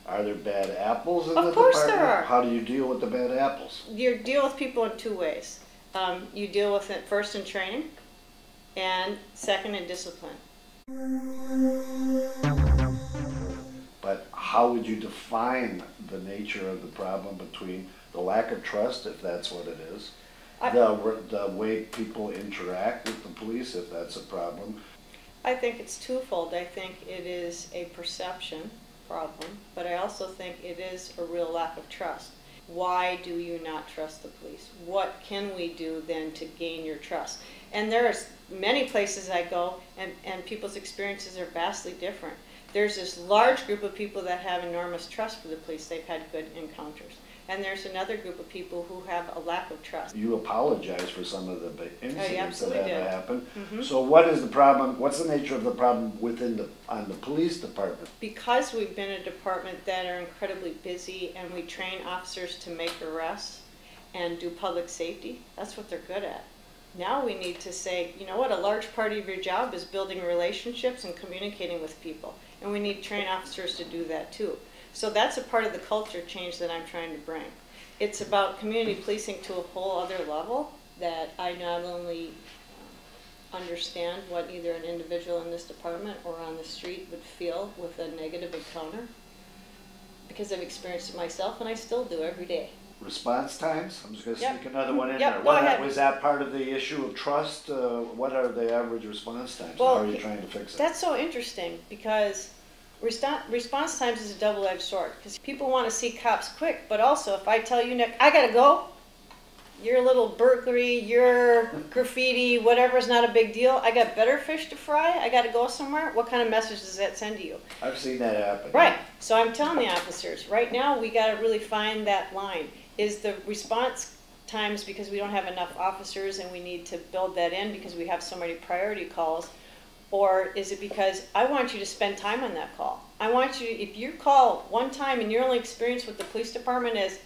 Are there bad apples in the Of department? course there are. How do you deal with the bad apples? You deal with people in two ways. You deal with it first in training, and second in discipline. But how would you define the nature of the problem between the lack of trust, if that's what it is, the way people interact with the police, if that's a problem? I think it's twofold. I think it is a perception problem, but I also think it is a real lack of trust. Why do you not trust the police? What can we do then to gain your trust? And there's many places I go, and people's experiences are vastly different. There's this large group of people that have enormous trust for the police. They've had good encounters. And there's another group of people who have a lack of trust. You apologize for some of the incidents that have happened. Mm-hmm. So what is the problem? What's the nature of the problem on the police department? Because we've been a department that are incredibly busy and we train officers to make arrests and do public safety, that's what they're good at. Now we need to say, you know what, a large part of your job is building relationships and communicating with people. And we need trained officers to do that too. So that's a part of the culture change that I'm trying to bring. It's about community policing to a whole other level, that I not only understand what either an individual in this department or on the street would feel with a negative encounter, because I've experienced it myself and I still do every day. Response times? I'm just going to Yep. sneak another one in Yep, there. go ahead. Was that part of the issue of trust? What are the average response times? Well, how are you trying to fix it? That's so interesting, because response times is a double-edged sword, because people want to see cops quick, but also if I tell you, Nick, I gotta go, your little burglary, your graffiti, whatever's not a big deal, I got better fish to fry, I gotta go somewhere, what kind of message does that send to you? I've seen that happen. Right, so I'm telling the officers, right now we gotta really find that line. Is the response times because we don't have enough officers and we need to build that in because we have so many priority calls? Or is it because I want you to spend time on that call? I want you, if you call one time and your only experience with the police department is,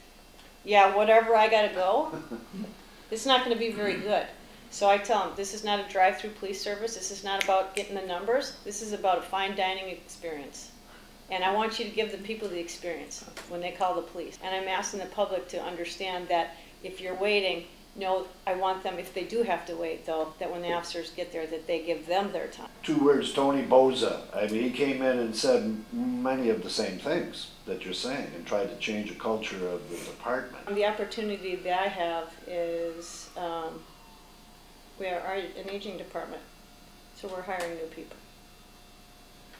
yeah, whatever, I gotta go, it's not gonna be very good. So I tell them, this is not a drive-through police service, this is not about getting the numbers, this is about a fine dining experience. And I want you to give the people the experience when they call the police. And I'm asking the public to understand that if you're waiting, no, I want them, if they do have to wait though, that when the officers get there, that they give them their time. 2 words, Tony Bouza. I mean, he came in and said many of the same things that you're saying and tried to change the culture of the department. The opportunity that I have is, we are an aging department, so we're hiring new people.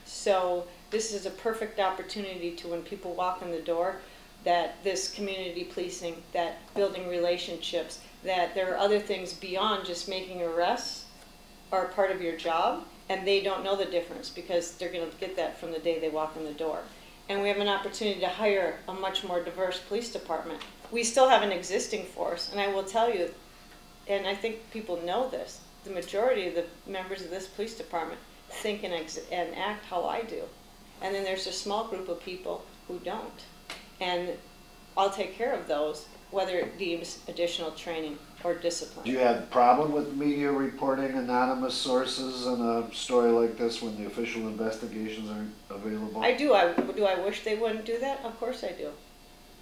So this is a perfect opportunity to, when people walk in the door, that this community policing, that building relationships, that there are other things beyond just making arrests are part of your job, and they don't know the difference because they're going to get that from the day they walk in the door. And we have an opportunity to hire a much more diverse police department. We still have an existing force, and I will tell you, and I think people know this, the majority of the members of this police department think and act how I do. And then there's a small group of people who don't. And I'll take care of those, whether it deems additional training or discipline. Do you have a problem with media reporting anonymous sources in a story like this when the official investigations aren't available? I do. Do I wish they wouldn't do that? Of course I do.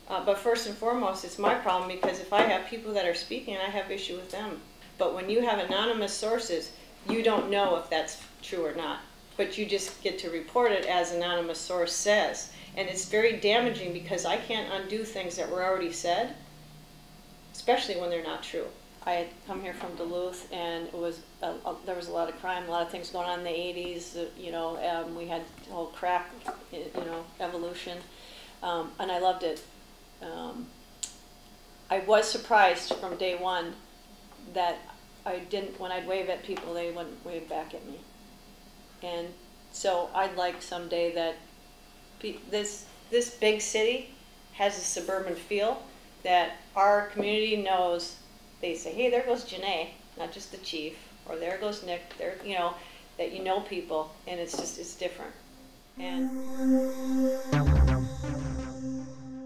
But first and foremost, it's my problem, because if I have people that are speaking, I have issue with them. But when you have anonymous sources, you don't know if that's true or not. But you just get to report it as anonymous source says. And it's very damaging because I can't undo things that were already said, especially when they're not true. I had come here from Duluth, and it was there was a lot of crime, a lot of things going on in the 80s. You know, we had the whole crack, you know, evolution, and I loved it. I was surprised from day one that I didn't, when I'd wave at people, they wouldn't wave back at me. And so I'd like someday that this big city has a suburban feel, that our community knows. They say, hey, there goes Janeé, not just the chief, or there goes Nick, there, you know, that you know people, and it's just, it's different. And